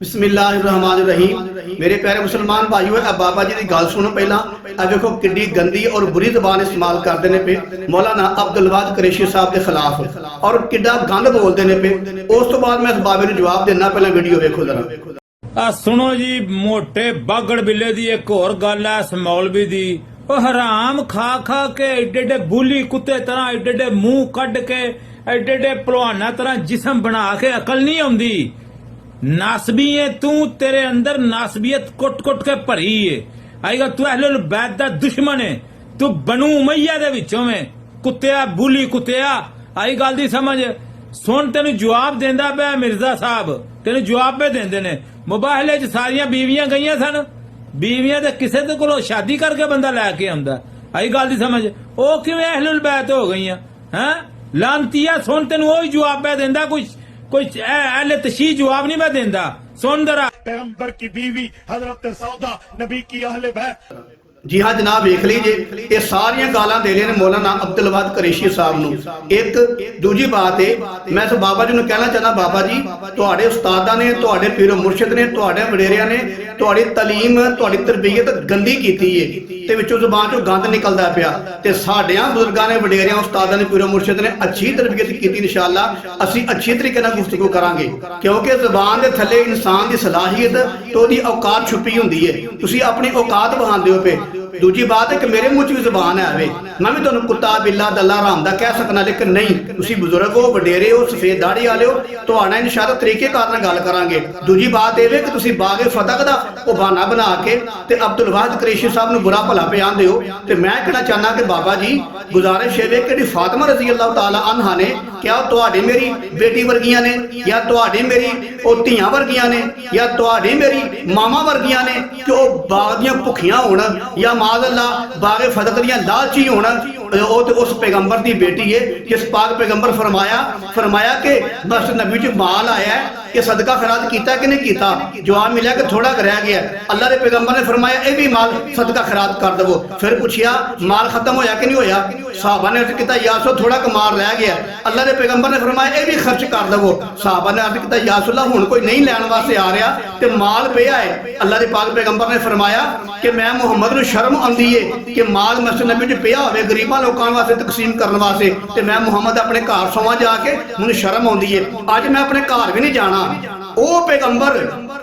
बिस्मिल्लाहिर्रहमानिर्रहीम। मेरे प्यारे मुसलमान भाइयों, अब बाबा जी की गल सुनो। पहला देखो किड्डी गंदी और बुरी जबान इस्तेमाल करते हैं पे मौलाना अब्दुल वाद कुरैशी साहब के खिलाफ और किड्डा गंद बोलते हैं पे। उस तो बाद मैं इस बाबे को जवाब देना। पहला वीडियो देखो जरा। सुनो जी, मोटे बागड़ बिल्ले दी एक और गल है इस मौलवी दी। हराम खा खा के एडे एडे बूली कुत्ते तरह एडे एडे मुंह कट के एडे एडे भलवाना तरह जिस्म बना के अकल नहीं आउंदी। नासबी है तू, तेरे अंदर नासबियत कुट कुट के भरी है। आएगा तू अहलुल बैत दा दुश्मन है, तू बनू उमैया दे विचों में कुत्तिया बूली कुत्तिया। आई गल दी समझ। सुन तेन जवाब देंदा पे मिर्जा साहब, तेन जवाब पे देंदे ने। मुबाहले च सारियां बीवियां गईयां सन, बीवियां ते किसे दे कोलों शादी करके बंदा लैके आंदा। आई गल दी समझ। ओ किवें अहलुल बैत हो गईयां हैं लानतिया। सुन तेन वही जवाब पे देंदा, कोई अहले तशीह जवाब नहीं मैं देंदा। सुन जरा। पैगंबर की बीवी हजरत सौदा नबी की अहले बैत। जी हाँ जनाब, वेख लीजिए ये सारिया गालां दे रहे हैं मौलाना अब्दुल वाद कुरैशी साहब नूं। एक दूजी बात है, मैं इस बाबा जी नूं कहना चाहना, बाबा जी तुहाडे उस्तादां ने, तुहाडे पीरो मुर्शिद ने, तुहाडे वडेरियां ने तुहाडी तालीम, तुहाडी तरबियत गंदी कीती है ते विचों ज़ुबान चों गंद निकलदा पिया। ते साडियां बुजुर्गां ने, वडेरियां, उस्तादां ने, पीरो मुर्शिद ने अच्छी तरबियत कीती। इंशाअल्लाह असीं अच्छी तरीके नाल गुफ्तगू करांगे, क्योंकि ज़ुबान दे थल्ले इंसान दी सलाहियत ते ओहदी औकात छुपी हुंदी है। तुसीं अपनी औकात बहांदे हो पे। दूजी बात है कि मेरे मुंह च भी जुबान है, मैं भी तुहानूं कुत्ता बिल्ला दल्ला हराम दा कह सकना, लेकिन नहीं, तुसीं बुजुर्ग हो, वडेरे हो, सफेद दाढ़ी वाले हो, तुहाडा इंशाअल्लाह तरीकेकार नाल गल करांगे। दूजी बात यह है कि तुसीं बागे फतक दा वो बहाना बना के ते अब्दुल वाद कुरैशी साहब नूं बुरा भला पे आंदे हो। ते मैं कहना चाहना कि बाबा जी गुजारिश है कि फातिमा रज़ी अल्लाह तआला अन्हा ने, क्या तुहाडी मेरी बेटी वर्गियां ने, या तुहाडी मेरी ओ धीआं वर्गियां ने, या तुहाडी मेरी मामा वर्गियां ने कि वो बाग दियां भुखियां होण या माज़अल्लाह बागे फतक दियां लालची होण। उस पैगंबर की बेटी है जिस पाक पैगंबर फरमाया कि बस नबी च माल आया है, ये सदका खैरात किया कि नहीं किया। जवाब मिला कि थोड़ा रह गया। अल्लाह के पैगंबर ने फरमाया ये भी माल सदका खैरात कर दवो। फिर पूछया माल खत्म होया कि नहीं होया। सहाबा ने अर्ज किया या रसूल थोड़ा कमाल रह गया। अल्लाह के पैगंबर ने फरमाया ये भी खर्च कर दवो। सहाबा ने अर्ज किया या रसूल हुण कोई नहीं लैण वास्ते आ रहा ते माल पिया है। अल्लाह के पाक पैगंबर ने फरमाया कि मैं मुहम्मद नूं शर्म आंदी है कि माल मस्जिद नबी च पिया होवे गरीबां लोकां वास्ते तकसीम करने वास्ते, ते मैं मुहम्मद अपने घर सोवां जाके मैनूं शर्म आउंदी है। अज मैं अपने घर भी नहीं जाना। ओ पैगंबर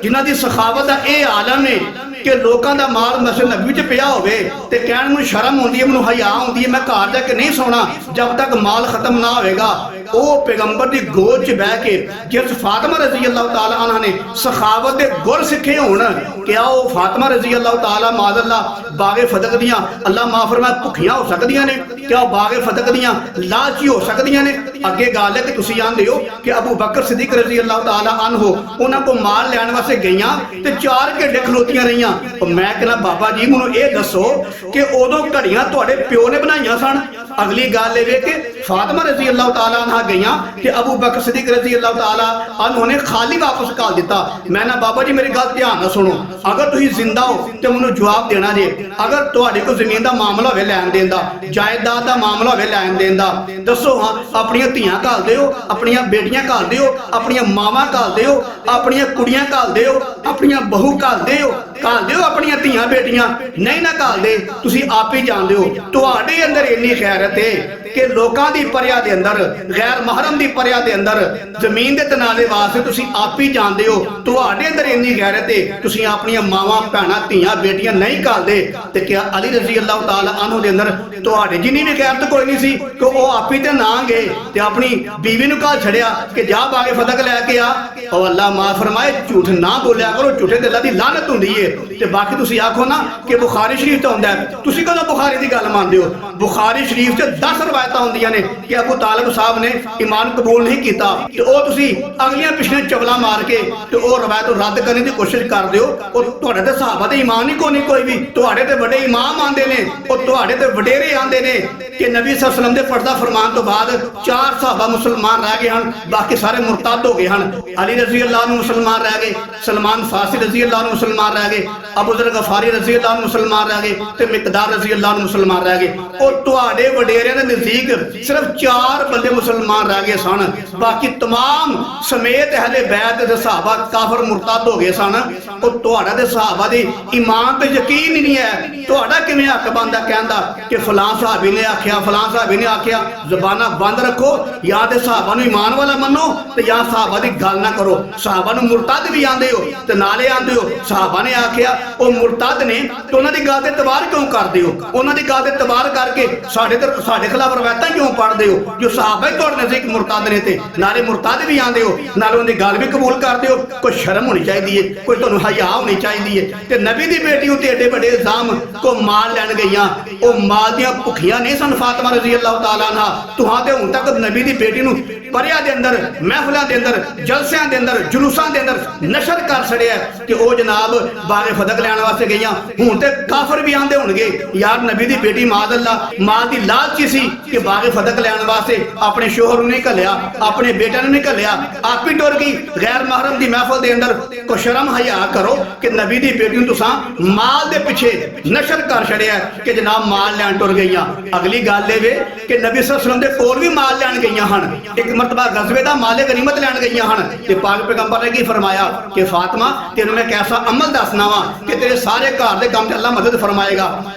जिन्हां दी सखावत दा ये आलम है कि लोगों का माल मस्जिद नबी च पिया होवे ते कहण नूं शर्म आउंदी है, मैनूं हया आउंदी है, मैं घर जाके नहीं सोना जब तक माल खत्म ना होवेगा। ओ पैगंबर दी गोद च बह के जिस फातिमा रज़ी अल्लाह तआला अन्हा ने सखावत दे गुर सिखे होण, क्या वो फातिमा रज़ी अल्लाह तआला माज़अल्लाह बागे फतक दियां अल्लाह माफ फरमाए भुखियां हो सकदियां ने? क्या बागे फतक दियां लालची हो सकदियां ने? अगे गल है कि तुसीं आंदे हो कि अबू बकर सिद्दीक रज़ी अल्लाह तआला अन्हु उन्हां को माल लैण वास्ते गईयां ते 4 घंटे खलोतियां रहियां। मैं कहना बाबा जी मैनूं ये दसो कि उदों घड़ियां तुहाडे प्यो ने बनाईयां सन। अगली गल ये कि फातिमा रज़ी अल्लाह तआला अन्हा गईयां कि अबू बकर सिद्दीक रज़ी अल्लाह तआला अन्हु ने खाली वापस घाल दिता। मैं ना बाबा जी मेरी गल ध्यान नाल सुनो, अगर तुसीं जिंदा हो तो मैनूं जवाब देना जे। अगर तुहाडे कोल जमीन दा मामला होवे लैण देण दा, जायदाद दा मामला होवे लैण देण दा, दसो हाँ अपणियां धीआं घालदे हो, अपणियां बेटियां घालदे हो, अपणियां मावां घालदे हो, अपणियां कुड़ियां घालदे हो, अपणियां बहू घालदे हो अपणियां धीआं बेटियां नहीं ना घालदे। तुसीं आप ही जानदे हो तुहाडे अंदर इन्नी खैरत है कि लोकां दी परया दे अंदर, गैर महरम दी परया दे अंदर जमीन दे तनाले वास्ते तुसीं आप ही जानदे हो तुहाडे अंदर इन्नी गैरत है, तुसीं अपणियां मावां भैणां धीआं बेटियां नहीं घालदे। ते क्या अली रज़ी अल्लाह तआला अन्हु दे अंदर तुहाडे जिन्नी भी गैरत कोई नहीं सी कि वो आप ही ते ना गए ते अपनी बीवी नूं घाल छड़िया कि जा बागे फतक लैके आ। और अल्लाह माफ फरमाए झूठ ना बोलिया करो, झूठे दिलां दी लानत हुंदी है। ते बाकी तुसीं आखो ना कि बुखारी शरीफ तो हुंदा है, तुसीं कदों बुखारी दी गल मानदे हो? बुखारी शरीफ च 10 रवायतां हुंदियां ने कि अबू तालिब साहब ने ईमान कबूल नहीं कीता, ते ओ तुसीं अगलियां पिछलियां चवला मार के ते ओ रवायत रद्द करने की कोशिश करदे हो। और तुहाडे ते सहाबा ते ईमान ही कोई भी, तुहाडे ते बड़े इमाम आंदे ने, और तुहाडे ते वडेरे आंदे ने कि नबी सल्लल्लाहु अलैहि वसल्लम दे पर्दा फरमान तो बाद 4 सहाबा मुसलमान रह गए हन, बाकी सारे मुरतद हो गए हन। अली रज़ी अल्लाह अन्हु मुसलमान रह गए, सलमान फारसी रज़ी अल्लाह अन्हु मुसलमान रह गए, अबू ज़र गफारी रज़ी अल्लाह अन्हु मुसलमान रह गए, ते मिक़दार रज़ी अल्लाह अन्हु मुसलमान रह गए। और तुहाडे वडेरियां दे नजदीक सिर्फ 4 बंदे मुसलमान रह गए सन, बाकी तमाम समेत अहले बैत दे सहाबा काफर मुरतद हो गए सन। और तुहाड़ा ते सहाबा दी ईमान ते यकीन ही नहीं है, तुहाड़ा किवें हक बनदा कहंदा कि फलां सहाबी ने आख्या, फलां सहाबी ने आख्या। ज़बाना बंद रखो, या ते सहाबा नूं ईमान वाला मनो ते या सहाबा दी गल ना करो। सहाबा नूं मुरतद भी आंदे हो ते नाले आंदे हो, सहाबा ने आख्या ਉਹ ਮੁਰਤਦ ਨੇ ਤੇ ਉਹਨਾਂ ਦੀ ਗੱਲ ਤੇ ਤਬਾਰ ਕਿਉਂ ਕਰਦੇ ਹੋ? ਉਹਨਾਂ ਦੀ ਗੱਲ ਤੇ ਤਬਾਰ ਕਰਕੇ ਸਾਡੇ ਖਿਲਾਫ ਰਵਾਇਤਾਂ ਕਿਉਂ ਪੜ੍ਹਦੇ ਹੋ? ਜੋ ਸਹਾਬਾ ਹੀ ਤੁਹਾਡੇ ਨਜ਼ਦੀਕ ਮੁਰਤਦ ਨੇ ਤੇ ਨਾਲੇ ਮੁਰਤਦ ਵੀ ਆਂਦੇ ਹੋ, ਨਾਲੇ ਉਹਨਾਂ ਦੀ ਗੱਲ ਵੀ ਕਬੂਲ ਕਰਦੇ ਹੋ। ਕੋਈ ਸ਼ਰਮ ਹੋਣੀ ਚਾਹੀਦੀ ਹੈ, ਕੋਈ ਤੁਹਾਨੂੰ ਹਯਾ ਹੋਣੀ ਚਾਹੀਦੀ ਹੈ। ਤੇ ਨਬੀ ਦੀ ਬੇਟੀ ਉੱਤੇ ਏਡੇ ਵੱਡੇ ਇਲਜ਼ਾਮ ਕੋ ਮਾਲ ਲੈਣ ਗਈਆਂ, ਉਹ ਮਾਲ ਦੀਆਂ ਭੁੱਖੀਆਂ ਨਹੀਂ ਸਨ ਫਾਤਿਮਾ ਰਜ਼ੀ ਅੱਲਾਹੁ ਤਾਲਾ ਅਨਹਾ। ਤੁਹਾਂ ਤੇ ਹੁਣ ਤੱਕ ਨਬੀ ਦੀ ਬੇਟੀ ਨੂੰ ਪਰਿਆਂ ਦੇ ਅੰਦਰ, ਮਹਿਫਲਾਂ ਦੇ ਅੰਦਰ, ਜਲਸਿਆਂ ਦੇ ਅੰਦਰ, ਜੁਲੂਸਾਂ ਦੇ ਅੰਦਰ ਨਸ਼ਰ ਕਰ ਛੜਿਆ ਕਿ ਉਹ ਜਨਾਬ ਬਾਗੇ ਫਦਕ ਲੈਣ ਵਾਸਤੇ ਗਈਆਂ। ਹੁਣ ਤੇ ਕਾਫਰ ਵੀ ਆਂਦੇ ਹੋਣਗੇ ਯਾਰ ਨਬੀ ਦੀ ਬੇਟੀ ਮਾਦ ਅੱਲਾ ਮਾਂ ਦੀ ਲਾਲਚੀ ਸੀ ਕਿ ਬਾਗੇ ਫਦਕ ਲੈਣ ਵਾਸਤੇ ਆਪਣੇ ਸ਼ੋਹਰ ਨੂੰ ਨਹੀਂ ਘੱਲਿਆ, ਆਪਣੇ ਬੇਟੇ ਨੂੰ ਨਹੀਂ ਘੱਲਿਆ, ਆਪ ਹੀ ਟੁਰ ਗਈ ਗੈਰ ਮਹਰਮ ਦੀ ਮਹਿਫਲ ਦੇ ਅੰਦਰ। ਕੋ ਸ਼ਰਮ ਹਯਾ ਕਰੋ ਕਿ ਨਬੀ ਦੀ ਬੇਟੀ ਨੂੰ ਤੁਸਾਂ ਮਾਲ ਦੇ ਪਿੱਛੇ ਨਸ਼ਰ ਕਰ ਛੜਿਆ ਕਿ ਜਨਾਬ ਮਾਲ ਲੈਣ ਟੁਰ ਗਈਆਂ। ਅਗਲੀ ਗੱਲ ਇਹ ਵੇ ਕਿ ਨਬੀ ਸੱਲੱਲਾਹੁ ਅਲੈਹਿ ਵਸੱਲਮ ਦੇ ਕੋਲ ਵੀ ਮਾਲ ਲੈਣ ਗਈਆਂ ਹਨ। ਇੱਕ ਮਰਤਬਾ ਗਜ਼ਵੇ ਦਾ ਮਾਲੇ ਗਨੀਮਤ ਲੈਣ ਗਈਆਂ ਹਨ ਤੇ ਪਾਕ ਪੈਗੰਬਰ ਨੇ ਕੀ ਫਰਮਾਇਆ ਕਿ ਫਾਤਿਮਾ ਤੈਨੂੰ ਮੈਂ ਕੈਸਾ ਅਮਲ ਦੱਸਣਾ ਵਾ ਕਿ ਤੇਰੇ ਸਾਰੇ ਘਰ ਦੇ ਕੰਮ 'ਚ ਅੱਲਾਹ ਮਦਦ ਫਰਮਾਏਗਾ।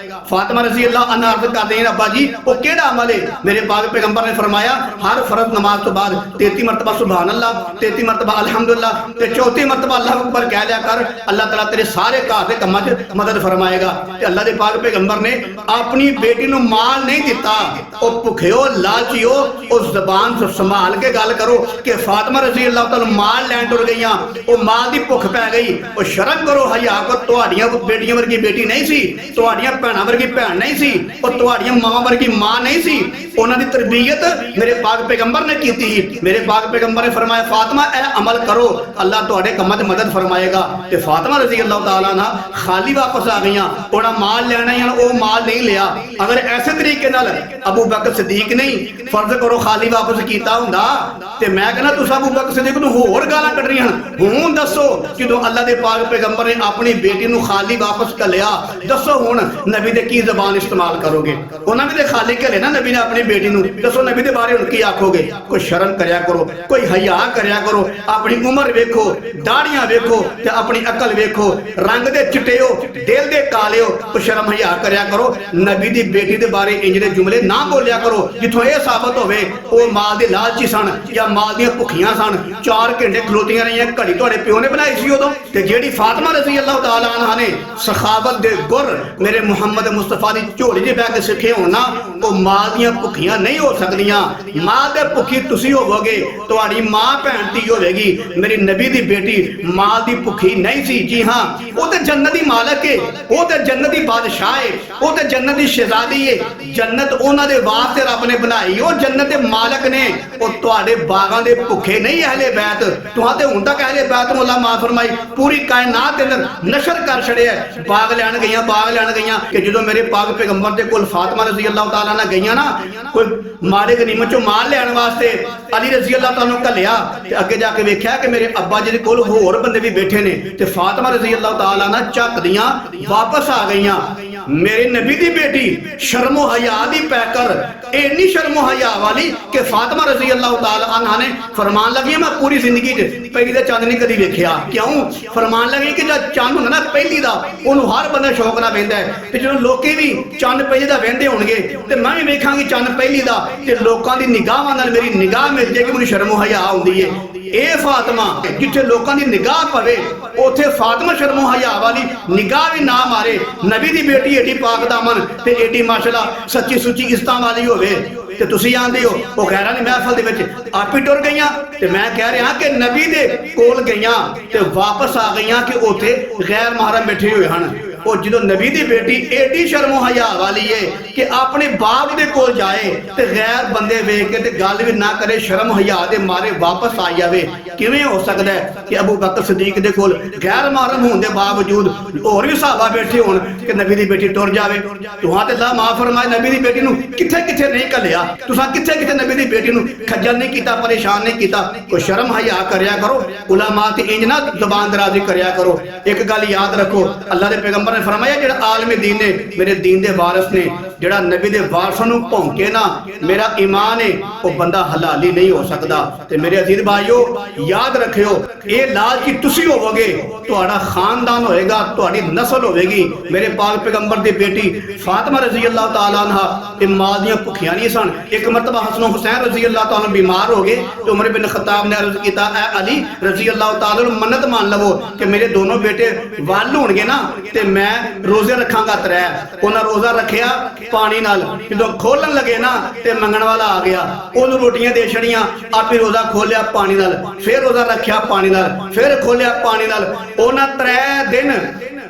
ਫਾਤਿਮਾ ਰਜ਼ੀ ਅੱਲਾਹ ਅਨਹਾ ਅਰਜ਼ ਕਰਦੇ ਨੇ ਅੱਬਾ ਜੀ ਉਹ ਕਿਹੜਾ ਅਮਲ ਹੈ? ਮੇਰੇ ਪਾਕ ਪੈਗੰਬਰ ਨੇ ਫਰਮਾਇਆ ਹਰ ਫਰਜ਼ ਨਮਾਜ਼ ਤੋਂ ਬਾਅਦ 33 ਮਰਤਬਾ ਸੁਭਾਨ ਅੱਲਾਹ, 33 ਮਰਤਬਾ ਅਲਹਮਦੁਲਿल्लाह ਤੇ 34 ਮਰਤਬਾ ਅੱਲਾਹੁ ਅਕਬਰ ਕਹਿ ਲਿਆ ਕਰ, ਅੱਲਾਹ ਤਾਲਾ ਤੇਰੇ ਸਾਰੇ ਘਰ ਦੇ ਕੰਮਾਂ 'ਚ ਮਦਦ ਫਰਮਾਏਗਾ। ਤੇ ਅੱਲਾਹ ਦੇ ਪਾਕ ਪੈਗੰਬਰ ਨੇ ਆਪਣੀ ਬੇਟੀ ਨੂੰ ਮਾਲ ਨਹੀਂ ਦਿੱਤਾ। ਉਹ ਭੁੱਖਿਓ ਲਾਲਚੀਓ ਉਸ ਜ਼ਬਾਨ ਤੋਂ ਸੰਭਾਲ ਕੇ ਗੱਲ ਕਰੋ ਕਿ ਫਾਤਿਮਾ ਰਜ਼ੀ ਅੱਲਾਹੁ ਤਾਲਾ ਮਾਲ ਲੈਣ ਟੁਰ ਗਈਆਂ, ਉਹ ਮਾਲ ਦੀ ਭੁੱਖ ਪੈ ਗਈ। ਉਹ ਸ਼ਰਮ ਕਰੋ, ਹਯਾ ਕਰੋ। ਤੁਹਾਡੀਆਂ ਬੇਟੀਆਂ ਵਰਗੀ ਬੇਟੀ ਨਹੀਂ ਸੀ, ਤੁਹਾਡੀਆਂ ਭੈਣਾਂ ਵਰਗੀ ਭੈਣ ਨਹੀਂ ਸੀ, ਉਹ ਤੁਹਾਡੀਆਂ ਮਾਵਾਂ ਵਰਗੀ ਮਾਂ ਨਹੀਂ ਸੀ। ਉਹਨਾਂ ਦੀ ਤਰਬੀਅਤ ਮੇਰੇ ਪਾਕ ਪੈਗੰਬਰ ਨੇ ਕੀਤੀ। ਮੇਰੇ ਪਾਕ ਪੈਗੰਬਰ ਨੇ ਫਰਮਾਇਆ ਫਾਤਿਮਾ ਇਹ ਅਮਲ ਕਰੋ, ਅੱਲਾਹ ਤੁਹਾਡੇ ਕੰਮਾਂ 'ਚ ਮਦਦ ਫਰਮਾਏਗਾ। ਤੇ ਫਾਤਿਮਾ ਰਜ਼ੀ ਅੱਲਾਹੁ ਤਾਲਾ ਨਾ ਖਾਲੀ ਵਾਪਸ ਆ ਗਈਆਂ। ਉਹਨਾਂ ਮਾਲ ਲੈਣਾ ਜਾਂ ਉਹ ਮਾਲ ਨਹੀਂ ਲਿਆ। ਅਗਰ ਐਸੇ ਤਰੀਕੇ ਨਾਲ ਅਬੂ ਬਕਰ ਸਦੀਕ ਨਹੀਂ ਫਰਜ਼ ਕਰੋ ਖਾਲੀ ਵਾਪਸ ਕੀਤਾ ਹੁੰਦਾ ਤੇ ਮੈਂ ਕਹਿੰਦਾ ਤੁਸੀਂ ਅਬੂ ਬਕਰ ਸਦੀਕ ਨੂੰ ਹੋਰ ਗਾਲਾਂ ਕੱਢਣੀਆਂ ਹਨ। ਹੁਣ ਦੱਸੋ ਜਦੋਂ ਅੱਲਾਹ ਦੇ ਪਾਕ ਪੈਗੰਬਰ ਨੇ ਆਪਣੀ ਬੇਟੀ ਨੂੰ ਖਾਲੀ ਵਾਪਸ ਘੱਲਿਆ, ਦੱਸੋ ਹੁਣ ਨਬੀ ਦੇ ਕੀ ਜ਼ਬਾਨ ਇਸਤੇਮਾਲ ਕਰੋਗੇ? ਉਹਨਾਂ ਵੀ ਤੇ ਖਾਲੀ ਘੱਲੇ ਨਾ ਨਬੀ ਨੇ ਆਪਣੀ ਬੇਟੀ ਨੂੰ, ਦੱਸੋ ਨਬੀ ਦੇ ਬਾਰੇ ਹੁਣ ਕੀ ਆਖੋਗੇ? ਕੋਈ ਸ਼ਰਮ ਕਰਿਆ ਕਰੋ, ਕੋਈ ਹਯਾ ਕਰਿਆ ਕਰੋ। ਆਪਣੀ ਉਮਰ ਵੇਖੋ, ਦਾੜੀਆਂ ਵੇਖੋ ਤੇ ਆਪਣੀ ਅਕਲ ਵੇਖੋ। ਰੰਗ ਦੇ ਚਿੱਟੇ ਹੋ, ਦਿਲ ਦੇ ਕਾਲੇ ਹੋ, ਕੋਈ ਸ਼ਰਮ ਹਯਾ ਕਰਿਆ ਕਰੋ। ਨਬੀ ਦੀ ਬੇਟੀ ਦੇ ਬਾਰੇ ਇੰਜ ਦੇ ਜੁਮਲੇ ਨਾ ਬੋਲਿਆ ਕਰੋ ਜਿੱਥੋਂ ਇਹ ਸਾਬਤ ਹੋਵੇ ਉਹ ਮਾਲ ਦੇ ਲਾਲਚੀ ਸਨ ਜਾਂ ਮਾਲ ਦੀਆਂ ਭੁੱਖੀਆਂ ਸਨ। 4 ਘੰਟੇ ਖਲੋਤੀਆਂ ਰਹੀਆਂ, ਘੜੀ ਤੁਹਾਡੇ ਪਿਓ ਨੇ ਬਣਾਈ ਸੀ ਉਦੋਂ। ਤੇ ਜਿਹੜੀ ਫਾਤਿਮਾ ਰਜ਼ੀ ਅੱਲਾਹੁ ਤਾਲਾ ਅਨਹਾ ਨੇ ਸਖਾਵਤ ਦੇ ਗੁਰ ਮੇਰੇ ਮੁਹੰਮਦ ਮੁਸਤਫਾ ਦੀ ਝੋਲੀ 'ਚ ਬਹਿ ਕੇ ਸਿੱਖੇ ਹੋਣ ਨਾ, ਉਹ ਮਾਲ ਦੀਆਂ ਭੁੱਖੀਆਂ ਨਹੀਂ ਹੋ ਸਕਦੀਆਂ। ਮਾਲ ਦੇ ਭੁੱਖੀ ਤੁਸੀਂ ਹੋਵੋਗੇ, ਤੁਹਾਡੀ ਮਾਂ ਭੈਣ ਧੀ ਹੋਵੇਗੀ। ਮੇਰੀ ਨਬੀ ਦੀ ਬੇਟੀ ਮਾਲ ਦੀ ਭੁੱਖੀ ਨਹੀਂ ਸੀ। ਜੀ ਹਾਂ, ਉਹ ਤੇ ਜੰਨਤ ਦੀ ਮਾਲਕ ਹੈ, ਉਹ ਤੇ ਜੰਨਤ ਦੀ ਬਾਦਸ਼ਾਹ ਹੈ, ਉਹ ਤੇ ਜੰਨਤ ਦੀ ਸ਼ਹਿਜ਼ਾਦੀ ਹੈ। ਜੰਨਤ ਉਹਨਾਂ ਦੇ ਵਾਸਤੇ ਰੱਬ ਨੇ ਬਣਾਈ, ਉਹ ਜੰਨਤ ਦੇ ਮਾਲਕ ਨੇ। ਉਹ ਤੁਹਾਡੇ ਬਾਗਾਂ ਦੇ ਭੁੱਖੇ ਨਹੀਂ ਅਹਲੇ ਬੈਤ। ਤੁਹਾਂ ਤੇ ਹੁਣ ਤੱਕ ਅਹਲੇ ਬੈਤ ਨੂੰ ਅੱਲਾਹ ਮਾਫ ਫਰਮਾਈ ਪੂਰੀ ਕਾਇਨਾਤ ਦੇ ਅੰਦਰ ਨਸ਼ਰ ਕਰ ਛੜਿਆ। ਬਾਗ ਲੈਣ ਗਈਆਂ, ਬਾਗ ਲੈਣ ਗਈਆਂ ਕਿ ਜਦੋਂ ਮੇਰੇ ਪਾਕ ਪੈਗੰਬਰ ਦੇ ਕੋਲ ਫਾਤਿਮਾ ਰਜ਼ੀ ਅੱਲਾਹੁ ਤਾਲਾ ਨਾਲ ਗਈਆਂ ਨਾ, ਕੋਈ ਮਾਰੇ ਗਨੀਮਤ ਚੋਂ ਮਾਲ ਲੈਣ ਵਾਸਤੇ ਅਲੀ ਰਜ਼ੀ ਅੱਲਾਹੁ ਤਾਲਾ ਨੂੰ ਘੱਲਿਆ ਤੇ ਅੱਗੇ ਜਾ ਕੇ ਵੇਖਿਆ ਕਿ ਮੇਰੇ ਅੱਬਾ ਜੀ ਦੇ ਕੋਲ ਹੋਰ ਬੰਦੇ ਵੀ ਬੈਠੇ ਨੇ ਤੇ ਫਾਤਿਮਾ ਰਜ਼ੀ ਅੱਲਾਹੁ ਤਾਲਾ ਨਾਲ ਝੱਕਦੀਆਂ ਵਾਪਸ ਆ ਗਈਆਂ। मेरे नबी दी बेटी शर्मो हया दी पैकर इन्नी शर्मो हया वाली कि फातिमा रज़ी अल्लाह तआला अन्हा ने फरमान लगी मैं पूरी जिंदगी पहली दा चंद नहीं कदी वेखिया। क्यों? फरमान लगी कि जब चंद हुंदा ना पहली दा ओनू हर बंदा शौक नाल वेंदा है ते जदों लोकी भी चंद पहली दा वेंदे होणगे ते मैं भी वेखांगी चंद पहली दा ते लोकां दी निगाहां नाल मेरी निगाह मिल जाएगी मैनूं शर्मो हया आउंदी है। ਇਹ ਫਾਤਿਮਾ ਜਿੱਥੇ ਲੋਕਾਂ ਦੀ ਨਿਗਾਹ ਪਵੇ ਉੱਥੇ ਫਾਤਿਮਾ ਸ਼ਰਮੋ ਹਯਾ ਵਾਲੀ ਨਿਗਾਹ ਵੀ ਨਾ ਮਾਰੇ। ਨਬੀ ਦੀ ਬੇਟੀ ਏਡੀ ਪਾਕ ਦਾਮਨ ਤੇ ਏਡੀ ਮਾਸ਼ਾਅੱਲਾ ਸੱਚੀ ਸੁੱਚੀ ਇਸਤਾਂ ਵਾਲੀ ਹੋਵੇ ਤੇ ਤੁਸੀਂ ਆਂਦੇ ਹੋ ਉਹ ਗੈਰਾਂ ਦੀ ਮਹਿਫਲ ਦੇ ਵਿੱਚ ਆਪ ਹੀ ਟੁਰ ਗਈਆਂ ਤੇ ਮੈਂ ਕਹਿ ਰਿਹਾ ਕਿ ਨਬੀ ਦੇ ਕੋਲ ਗਈਆਂ ਤੇ ਵਾਪਸ ਆ ਗਈਆਂ ਕਿ ਉੱਥੇ ਗੈਰ ਮਹਰਮ ਬੈਠੇ ਹੋਏ ਹਨ। ਉਹ ਜਦੋਂ ਨਬੀ ਦੀ ਬੇਟੀ ਏਡੀ ਸ਼ਰਮੋ ਹਯਾ ਵਾਲੀ ਏ ਕਿ ਆਪਣੇ ਬਾਪ ਦੇ ਕੋਲ ਜਾਏ ਤੇ ਗੈਰ ਬੰਦੇ ਵੇਖ ਕੇ ਤੇ ਗੱਲ ਵੀ ਨਾ ਕਰੇ, ਸ਼ਰਮ ਹਯਾ ਦੇ ਮਾਰੇ ਵਾਪਸ ਆ ਜਾਵੇ। ਕਿਵੇਂ ਹੋ ਸਕਦਾ ਹੈ ਕਿ ਅਬੂ ਬਕਰ ਸਦੀਕ ਦੇ ਕੋਲ ਗੈਰ ਮਹਰਮ ਹੋਣ ਦੇ ਬਾਵਜੂਦ ਹੋਰ ਵੀ ਸਹਾਬਾ ਬੈਠੇ ਹੋਣ ਕਿ ਨਬੀ ਦੀ ਬੇਟੀ ਟੁਰ ਜਾਵੇ? ਤੁਹਾਂ ਤੇ ਅੱਲਾਹ ਮਾਫ ਫਰਮਾਏ ਨਬੀ ਦੀ ਬੇਟੀ ਨੂੰ ਕਿੱਥੇ ਕਿੱਥੇ ਨਹੀਂ ਘੱਲਿਆ, ਤੁਸਾਂ ਕਿੱਥੇ ਕਿੱਥੇ ਨਬੀ ਦੀ ਬੇਟੀ ਨੂੰ ਖੱਜਲ ਨਹੀਂ ਕੀਤਾ, ਪਰੇਸ਼ਾਨ ਨਹੀਂ ਕੀਤਾ। ਕੋਈ ਸ਼ਰਮ ਹਯਾ ਕਰਿਆ ਕਰੋ, ਉਲਮਾ ਤੇ ਇੰਜ ਨਾ ਜ਼ਬਾਨ ਦਰਾਜ਼ੀ ਕਰਿਆ ਕਰੋ। ਇੱਕ ਗੱਲ ਯਾਦ ਰੱਖੋ, ਅੱਲਾਹ ਦੇ ਪੈਗੰਬਰ ने फरमाया जेड़ा आलम दीन ने मेरे दीन दे वारिस ने ਜਿਹੜਾ ਨਬੀ ਦੇ ਵਾਰਸਾਂ ਨੂੰ ਭੌਂਕੇ ਨਾ, ਮੇਰਾ ਈਮਾਨ ਹੈ ਉਹ ਬੰਦਾ ਹਲਾਲੀ ਨਹੀਂ ਹੋ ਸਕਦਾ। ਤੇ ਮੇਰੇ ਅਜ਼ੀਜ਼ ਭਾਈਓ ਯਾਦ ਰੱਖਿਓ, ਇਹ ਲਾਲਚੀ ਤੁਸੀਂ ਹੋਵੋਗੇ, ਤੁਹਾਡਾ ਖਾਨਦਾਨ ਹੋਏਗਾ, ਤੁਹਾਡੀ ਨਸਲ ਹੋਵੇਗੀ। ਮੇਰੇ ਪਾਕ ਪੈਗੰਬਰ ਦੀ ਬੇਟੀ ਫਾਤਿਮਾ ਰਜ਼ੀ ਅੱਲਾਹ ਤਾਲਾ ਅਨਹਾ ਇਹ ਮਾਂ ਦੀਆਂ ਭੁੱਖੀਆਂ ਨਹੀਂ ਸਨ। ਇੱਕ ਮਰਤਬਾ ਹਸਨ ਹੁਸੈਨ ਰਜ਼ੀ ਅੱਲਾਹ ਤਾਲਾ ਬਿਮਾਰ ਹੋ ਗਏ ਤੇ ਉਮਰ ਬਿਨ ਖਤਾਬ ਨੇ ਅਰਜ਼ ਕੀਤਾ, ਐ ਅਲੀ ਰਜ਼ੀ ਅੱਲਾਹ ਤਾਲਾ ਨੂੰ ਮੰਨਤ ਮੰਨ ਲਵੋ ਕਿ ਮੇਰੇ ਦੋਨੋਂ ਬੇਟੇ ਵੱਲ ਹੋਣਗੇ ਨਾ ਤੇ ਮੈਂ ਰੋਜ਼ੇ ਰੱਖਾਂਗਾ 3। ਉਹਨਾਂ ਰੋਜ਼ਾ ਰੱਖਿਆ ਪਾਣੀ ਨਾਲ, ਜਦੋਂ ਖੋਲਣ ਲੱਗੇ ਨਾ ਤੇ ਮੰਗਣ ਵਾਲਾ ਆ ਗਿਆ, ਉਹਨੂੰ ਰੋਟੀਆਂ ਦੇ ਛੜੀਆਂ, ਆਪੇ ਰੋਜ਼ਾ ਖੋਲਿਆ ਪਾਣੀ ਨਾਲ, ਫਿਰ ਰੋਜ਼ਾ ਰੱਖਿਆ ਪਾਣੀ ਨਾਲ, ਫਿਰ ਖੋਲਿਆ ਪਾਣੀ ਨਾਲ। ਉਹਨਾਂ 3 ਦਿਨ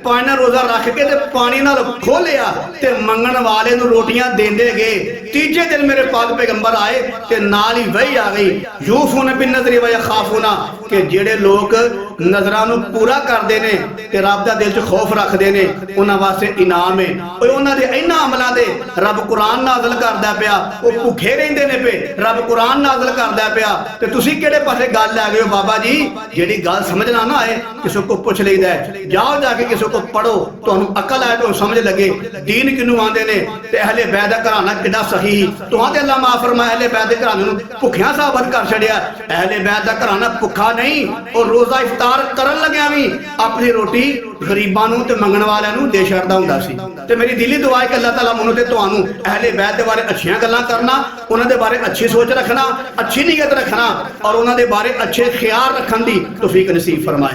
ਪਾਣੀ ਨਾਲ ਰੋਜ਼ਾ ਰੱਖ ਕੇ ਤੇ ਪਾਣੀ ਨਾਲ ਖੋਲਿਆ ਤੇ ਮੰਗਣ ਵਾਲੇ ਨੂੰ ਰੋਟੀਆਂ ਦੇਂਦੇ ਗਏ। ਤੀਜੇ ਦਿਨ ਮੇਰੇ ਪਾਕ ਪੈਗੰਬਰ ਆਏ ਤੇ ਨਾਲ ਹੀ ਵਹੀ ਆ ਗਈ, ਯੂਫੂਨ ਬਿਨ ਨਜ਼ਰੀ व यखाफूना, ਕਿ ਜਿਹੜੇ ਲੋਕ ਨਜ਼ਰਾਂ ਨੂੰ ਪੂਰਾ ਕਰਦੇ ਨੇ ਤੇ ਰੱਬ ਦਾ ਦਿਲ 'ਚ ਖੌਫ ਰੱਖਦੇ ਨੇ, ਉਹਨਾਂ ਵਾਸਤੇ ਇਨਾਮ ਹੈ। ਓਏ ਉਹਨਾਂ ਦੇ ਇਹਨਾਂ ਅਮਲਾਂ ਦੇ ਰੱਬ ਕੁਰਾਨ ਨਾਜ਼ਲ ਕਰਦਾ ਪਿਆ, ਉਹ ਭੁੱਖੇ ਰਹਿੰਦੇ ਨੇ ਪਏ, ਰੱਬ ਕੁਰਾਨ ਨਾਜ਼ਲ ਕਰਦਾ ਪਿਆ, ਤੇ ਤੁਸੀਂ ਕਿਹੜੇ ਪਾਸੇ ਗੱਲ ਲੈ ਗਏ ਹੋ? ਬਾਬਾ ਜੀ ਜਿਹੜੀ ਗੱਲ ਸਮਝਣਾ ਨਾ ਆਏ ਕਿਸੇ ਕੋ ਪੁੱਛ ਲਈਦਾ, ਜਾਓ ਜਾ ਕੇ ਕਿਸੇ ਕੋ ਪੜੋ, ਤੁਹਾਨੂੰ ਅਕਲ ਆਏ, ਤੁਹਾਨੂੰ ਸਮਝ ਲੱਗੇ ਦੀਨ ਕਿਨੂੰ ਆਂਦੇ ਨੇ ਤੇ ਅਹਲੇ ਬੈਤ ਦਾ ਘਰਾਣਾ ਕਿੱਡਾ ਸਹੀ। ਤੁਹਾਡੇ ਅੱਲਾਹ ਮਾਫ ਫਰਮਾਏ, ਅਹਲੇ ਬੈਤ ਦੇ ਘਰਾਣੇ ਨੂੰ ਭੁੱਖਿਆਂ ਸਾਬਤ ਕਰ ਛੱਡਿਆ। ਅਹਲੇ ਬੈਤ ਦਾ ਘਰਾਣਾ ਭੁੱਖਾ ਨਹੀਂ, ਉਹ ਰੋਜ਼ਾ ਇਫਤਾਰ ਕਰਨ ਲੱਗਿਆ ਵੀ ਆਪਣੀ ਰੋਟੀ ਗਰੀਬਾਂ ਨੂੰ ਤੇ ਮੰਗਣ ਵਾਲਿਆਂ ਨੂੰ ਦੇ ਛੱਡਦਾ ਹੁੰਦਾ ਸੀ। ਤੇ ਮੇਰੀ ਦਿਲੀ ਦੁਆ ਹੈ ਕਿ ਅੱਲਾਹ ਤਾਲਾ ਮੈਨੂੰ ਤੇ ਤੁਹਾਨੂੰ ਅਹਲੇ ਬੈਤ ਦੇ ਬਾਰੇ ਅੱਛੀਆਂ ਗੱਲਾਂ ਕਰਨਾ, ਉਹਨਾਂ ਦੇ ਬਾਰੇ ਅੱਛੀ ਸੋਚ ਰੱਖਣਾ, ਅੱਛੀ ਨੀਅਤ ਰੱਖਣਾ ਔਰ ਉਹਨਾਂ ਦੇ ਬਾਰੇ ਅੱਛੇ ਖਿਆਲ ਰੱਖਣ ਦੀ ਤੌਫੀਕ ਨਸੀਬ ਫਰਮਾਏ।